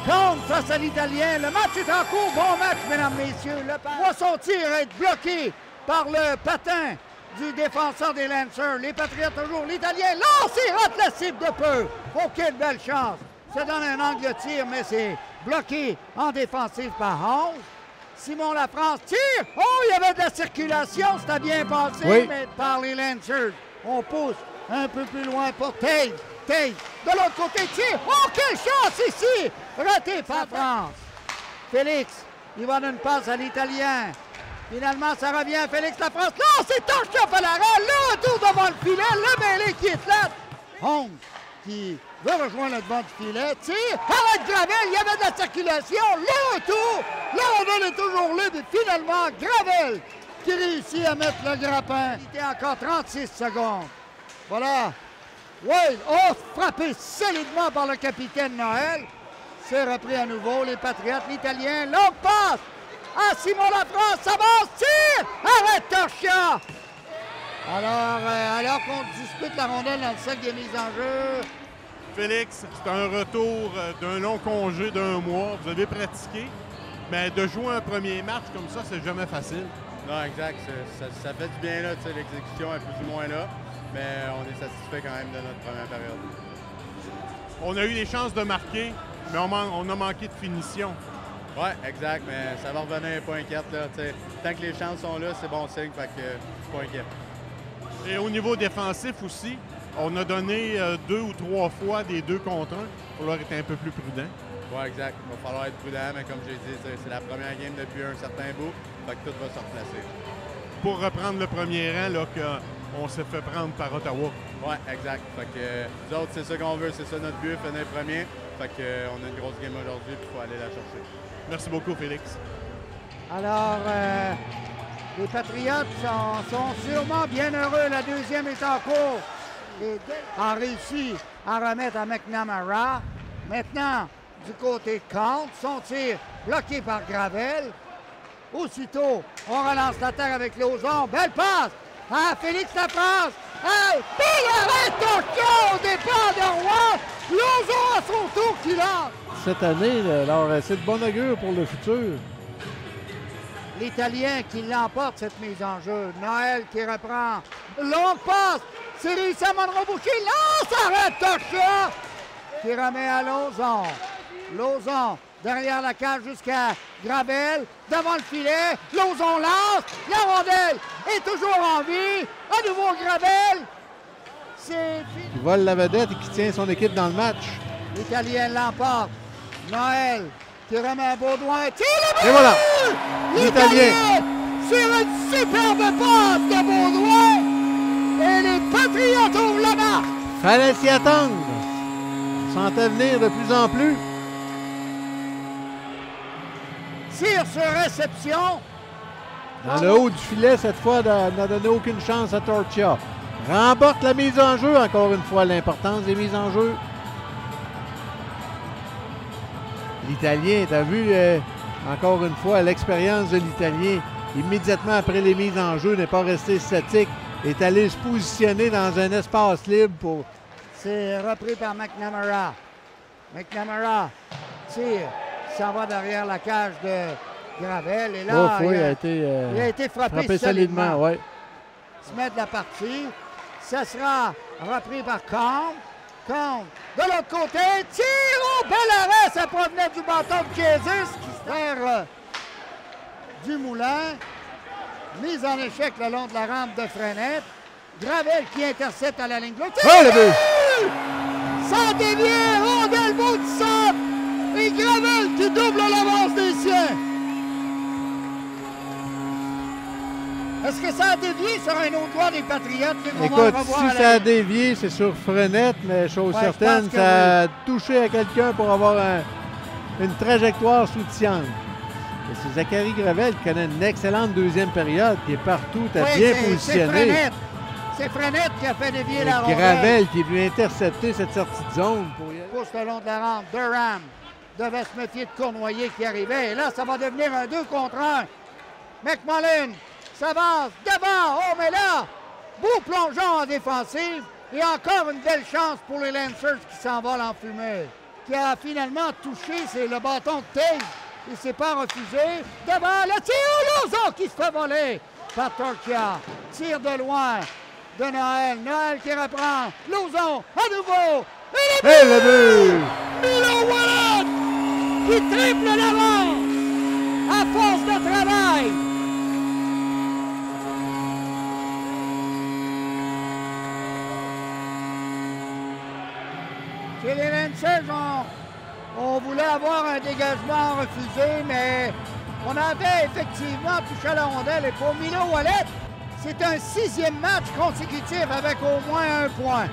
Compte face à l'Italien. Le match est en cours. Bon match, mesdames, messieurs. Voit son tir être bloqué par le patin du défenseur des Lancers. Les Patriots toujours. L'Italien lance et rate la cible de peu. Oh, quelle belle chance. Ça donne un angle de tir, mais c'est bloqué en défensive par Holmes. Simon Lafrance tire. Oh, il y avait de la circulation. C'était bien passé, mais par les Lancers. On pousse un peu plus loin pour Tate. Tate, de l'autre côté, tire. Oh, quelle chance ici! Raté par France. Félix, il va donner une passe à l'Italien. Finalement, ça revient à Félix Lafrance. Non, c'est Torchia Falara. Le retour devant le filet. Le mêlé qui est flat. Holmes qui veut rejoindre le devant du filet. Tire. Arrête Gravel. Il y avait de la circulation. Le retour. La rondelle est toujours là. Mais finalement, Gravel qui réussit à mettre le grappin. Il était encore 36 secondes. Voilà. Wade, frappé solidement par le capitaine Noël. C'est repris à nouveau, les Patriots, l'Italien, longue passe à Simon Lafrance, s'avance, tire, arrête Torchia. Alors qu'on dispute la rondelle dans le sac des mises en jeu. Félix, c'est un retour d'un long congé d'un mois. Vous avez pratiqué, mais de jouer un premier match comme ça, c'est jamais facile. Non, exact. Ça fait du bien là, l'exécution est plus ou moins là. Mais on est satisfait quand même de notre première période. On a eu des chances de marquer, mais on a manqué de finition. Oui, exact, mais ça va revenir, pas inquiète. Là, tant que les chances sont là, c'est bon signe, fait que pas inquiète. Et au niveau défensif aussi, on a donné 2 ou 3 fois des 2 contre 1. Il va falloir être un peu plus prudent. Oui, exact. Il va falloir être prudent, mais comme j'ai dit, c'est la première game depuis un certain bout, fait que tout va se replacer. Pour reprendre le premier rang, là, on s'est fait prendre par Ottawa. Oui, exact. Fait que nous autres, c'est ça qu'on veut, c'est ça notre but, finir premier. Fait que on a une grosse game aujourd'hui, puis il faut aller la chercher. Merci beaucoup, Félix. Alors, les Patriots sont sûrement bien heureux. La deuxième est en cours. Et a réussi à remettre à McNamara. Maintenant, du côté de Count, son tir bloqué par Gravel. Aussitôt, on relance l'attaque avec Lauzon. Belle passe! Ah, Félix Lafrance! Hey! Puis arrête Torchia au départ de Roy! Lauzon à son tour qui lance! Cette année, alors, c'est de bonne augure pour le futur. L'Italien qui l'emporte, cette mise en jeu. Noël qui reprend. Longue passe! C'est réussi à Monroe-Boucher. Lance! Arrête Torchia! Qui remet à Lauzon. Lauzon derrière la cage jusqu'à Gravel, devant le filet, Lauzon lance, la rondelle est toujours en vie, à nouveau Gravel, c'est fini. Qui vole la vedette et qui tient son équipe dans le match. L'Italien l'emporte, Noël qui remet à Baudouin, tire le but! Et voilà, l'Italien sur une superbe passe de Baudouin, et les Patriots ouvrent la marque. Fallait s'y attendre, on sentait venir de plus en plus. Tire sur réception. Dans le haut du filet, cette fois, n'a donné aucune chance à Torchia. Remporte la mise en jeu, encore une fois, l'importance des mises en jeu. L'Italien, tu as vu, encore une fois, l'expérience de l'Italien, immédiatement après les mises en jeu, n'est pas resté statique, est allé se positionner dans un espace libre pour... C'est repris par McNamara. McNamara tire. S'en va derrière la cage de Gravel. Et là, il a été frappé solidement. Ouais. Se met de la partie. Ça sera repris par Combe. Combe, de l'autre côté, tire au bel arrêt. Ça provenait du bâton de Jesus qui sert du moulin. Mise en échec le long de la rampe de Frenette. Gravel qui intercepte à la ligne bleue. Oh, le but! Sans dévier, rondelle bout de centre. Et Gravel qui double l'avance des siens. Est-ce que ça a dévié sur un autre doigt des Patriotes? Écoute, si ça a dévié, c'est sur Frenette, mais chose certaine, ça a touché à quelqu'un pour avoir une trajectoire sous Tiang. Et c'est Zachary Gravel qui connaît une excellente deuxième période, qui est partout à bien positionné. C'est Frenette qui a fait dévier la rondelle. Gravel qui est venu intercepter cette sortie de zone. Pour y aller. Pousse le long de la rampe. Durham devait se méfier de Cournoyer qui arrivait. Et là, ça va devenir un 2 contre 1. McMullen s'avance devant. Oh, mais là, beau plongeon en défensive. Et encore une belle chance pour les Lancers qui s'envolent en fumée. qui a finalement touché, c'est le bâton de Tage. Il ne s'est pas refusé. Devant le tir, Lauzon qui se fait voler par Torchia. Tir de loin de Noël. Noël qui reprend. Lauzon à nouveau. Et le but! Milo Wallet qui triple l'avant à force de travail. Chez les Lancers, on voulait avoir un dégagement refusé, mais on avait effectivement touché à la rondelle. Et pour Milo Wallet, c'est un 6e match consécutif avec au moins 1 point.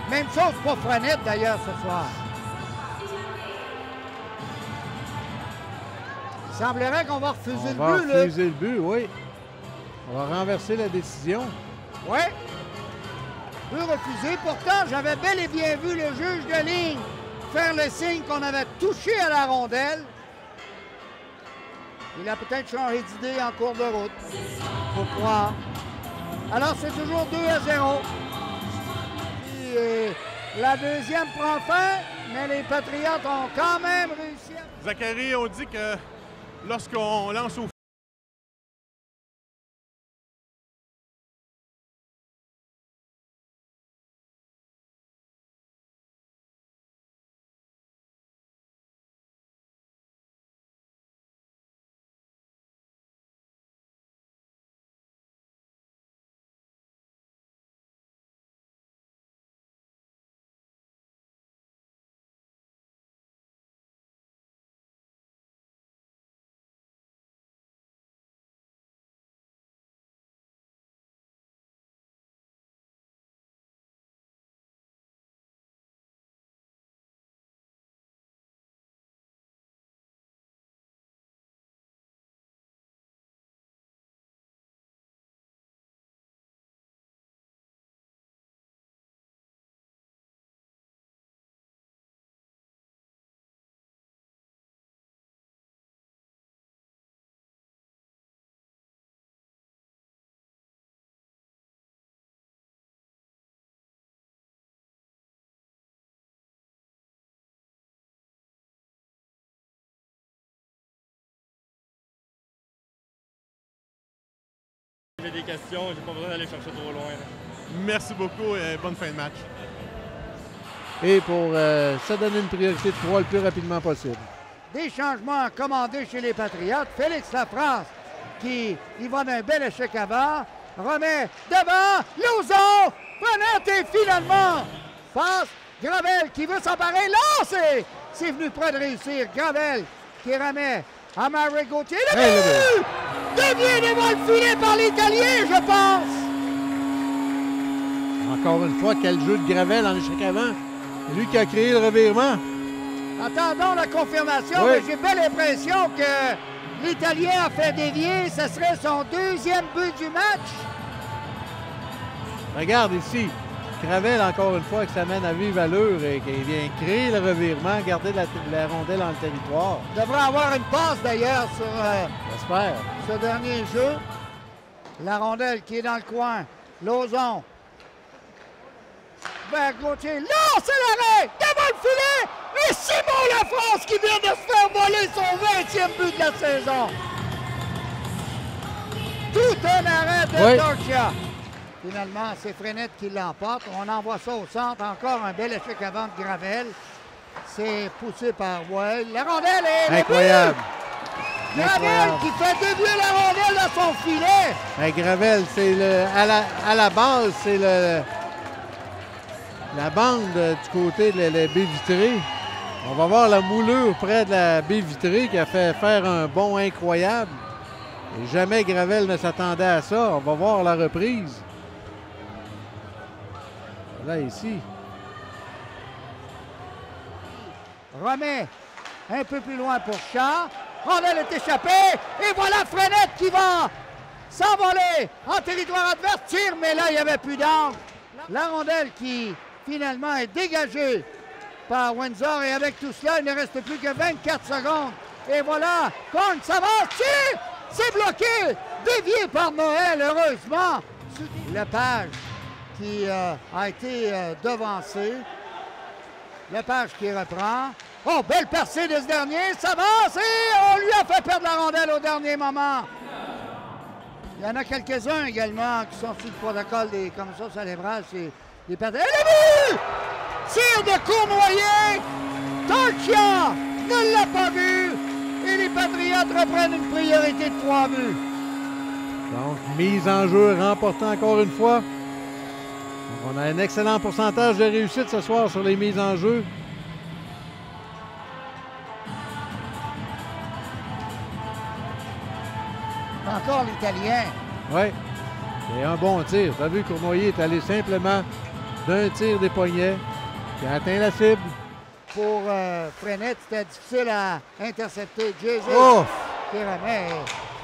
Même chose pour Frenette d'ailleurs ce soir. Il semblerait qu'on va refuser le but. On va refuser le but, oui. On va renverser la décision. Oui. But refusé. Pourtant, j'avais bel et bien vu le juge de ligne faire le signe qu'on avait touché à la rondelle. Il a peut-être changé d'idée en cours de route. Faut croire. Alors, c'est toujours 2-0. La deuxième prend fin, mais les Patriotes ont quand même réussi à... Zachary, on dit que lorsqu'on lance au J'ai des questions, j'ai pas besoin d'aller chercher trop loin. Là. Merci beaucoup et bonne fin de match. Et pour se donner une priorité de 3 le plus rapidement possible. Des changements commandés chez les Patriotes. Félix Lafrance qui y va d'un bel échec avant. Remet devant. Lauzon. Frenette et finalement passe. Gravel qui veut s'emparer. Là, c'est venu près de réussir. Gravel qui remet à Mario Gauthier. Le but! Dévié devant le filet par l'Italien, je pense. Encore une fois, quel jeu de Gravel en échec avant. C'est lui qui a créé le revirement. Attendons la confirmation, oui. Mais j'ai belle l'impression que l'Italien a fait dévier. Ce serait son 2e but du match. Regarde ici. Gravel, encore une fois, qui s'amène à vive allure et qui vient créer le revirement, garder la rondelle dans le territoire. Devrait avoir une passe d'ailleurs sur J'espère. ce dernier jeu. La rondelle qui est dans le coin. Lauzon. Vers Gauthier. Là, c'est l'arrêt! Devant le filet! Et Simon Lafrance qui vient de se faire voler son 20e but de la saison. Tout un arrêt de Torchia. Finalement, c'est Frenette qui l'emporte. On envoie ça au centre. Encore un bel échec avant de Gravel. C'est poussé par Well. La rondelle est... Incroyable. Gravel qui fait dévier la rondelle dans son filet. Mais Gravel, c'est à la base, c'est la bande du côté de la baie vitrée. On va voir la moulure près de la baie vitrée qui a fait faire un bond incroyable. Et jamais Gravel ne s'attendait à ça. On va voir la reprise. Là, ici. Remet un peu plus loin pour Charles. Rondelle est échappée. Et voilà Frenette qui va s'envoler en territoire adverse. Tire, mais là, il n'y avait plus d'angle. La rondelle qui, finalement, est dégagée par Windsor. Et avec tout cela, il ne reste plus que 24 secondes. Et voilà, Korn s'avance. Tire! C'est bloqué. Dévié par Noël, heureusement. Lepage qui a été devancé. Lepage qui reprend. Oh, belle percée de ce dernier. Ça avance et on lui a fait perdre la rondelle au dernier moment. Il y en a quelques-uns également qui sont sur le protocole des commissions célébrales. C'est des Patriotes. Et le but! Tir de Cournoyer. Torchia ne l'a pas vu. Et les Patriotes reprennent une priorité de 3 buts. Donc, mise en jeu remportée encore une fois. Donc, on a un excellent pourcentage de réussite ce soir sur les mises en jeu. Encore l'Italien. Oui. C'est un bon tir. Tu as vu, Cournoyer est allé simplement d'un tir des poignets qui a atteint la cible. Pour Frenette, c'était difficile à intercepter. Jesus qui remet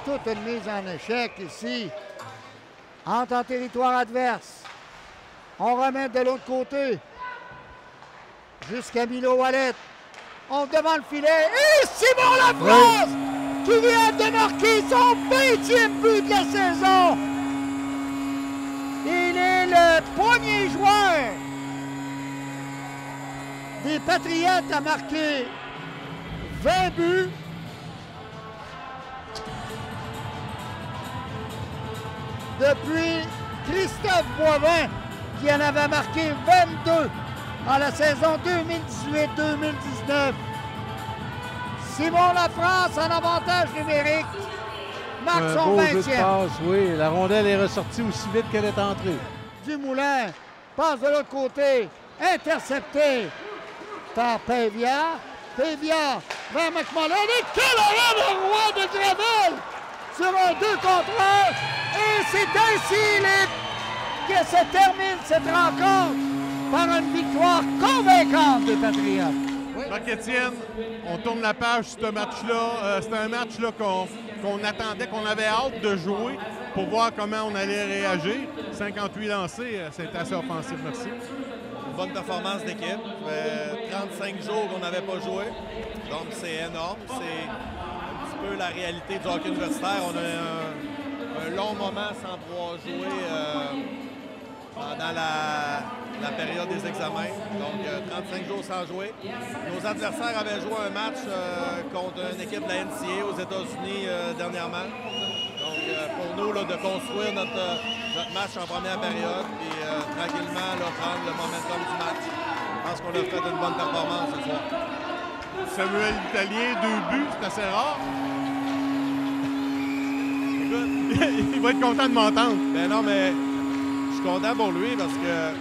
toute une mise en échec ici. Entre en territoire adverse. On remet de l'autre côté. Jusqu'à Milo Wallet. On devant le filet. Et Simon Lafrance qui vient de marquer son 20e but de la saison. Il est le premier joueur des Patriotes à marquer 20 buts. Depuis Christophe Boivin, qui en avait marqué 22 en la saison 2018-2019. Simon Lafrance en avantage numérique marque son 20e. Oui, la rondelle est ressortie aussi vite qu'elle est entrée. Dumoulin passe de l'autre côté, intercepté par Pavia. Pavia vers McMullen et quel arrêt de Roy de Gravel sur un 2 contre 1. Et c'est ainsi que se termine cette rencontre par une victoire convaincante des Patriotes. Oui. Marc-Étienne, on tourne la page sur ce match-là. C'était un match là, qu'on attendait, qu'on avait hâte de jouer pour voir comment on allait réagir. 58 lancés, c'est assez offensif, merci. Une bonne performance d'équipe. Ça fait 35 jours qu'on n'avait pas joué. Donc c'est énorme. C'est un petit peu la réalité du hockey universitaire. On a un long moment sans pouvoir jouer pendant la période des examens. Donc 35 jours sans jouer. Nos adversaires avaient joué un match contre une équipe de la NCAA aux États-Unis dernièrement. Donc pour nous, là, de construire notre match en première période et tranquillement là, prendre le momentum du match. Je pense qu'on a fait une bonne performance ce soir. Samuel Italien, 2 buts, c'est assez rare. Il va être content de m'entendre. Ben non, mais je suis content pour lui parce que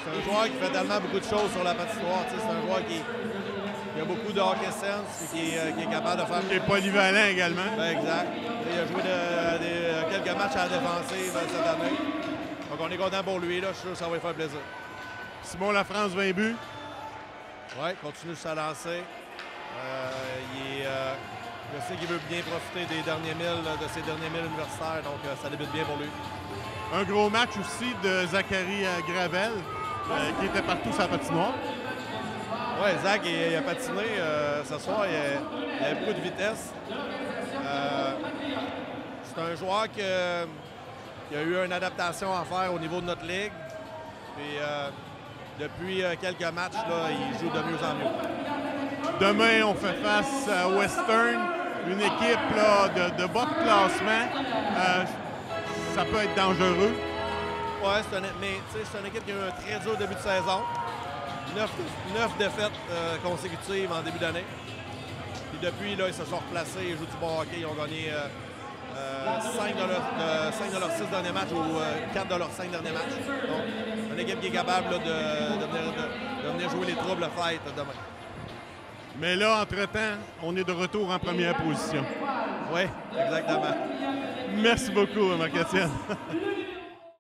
c'est un joueur qui fait tellement beaucoup de choses sur la patinoire. C'est un joueur qui a beaucoup de hockey sense et qui est capable de faire... Qui est polyvalent également. Ben exact. Il a joué quelques matchs à la défensive cette année. Donc on est content pour lui. Là. Je suis sûr que ça va lui faire plaisir. Simon Lafrance, 20 buts. Oui, continue de se lancer. Je sais qu'il veut bien profiter des derniers milles, de ses derniers milles universitaires, donc ça débute bien pour lui. Un gros match aussi de Zachary Gravel, qui était partout sur la patinoire. Oui, Zach, il a patiné ce soir, il avait beaucoup de vitesse. C'est un joueur qui a eu une adaptation à faire au niveau de notre ligue. Puis, depuis quelques matchs, là, il joue de mieux en mieux. Demain, on fait face à Western, une équipe là, de bas de classement. Ça peut être dangereux. Oui, mais c'est une équipe qui a eu un très dur début de saison. 9 défaites consécutives en début d'année. Puis depuis, là, ils se sont replacés, ils jouent du bon hockey. Ils ont gagné 5 de leurs 6 derniers matchs ou 4 de leurs 5 derniers matchs. Donc, une équipe qui est capable là, de venir jouer les troubles fight demain. Mais là, entre-temps, on est de retour en première position. Oui, exactement. Merci beaucoup, Marc-Étienne.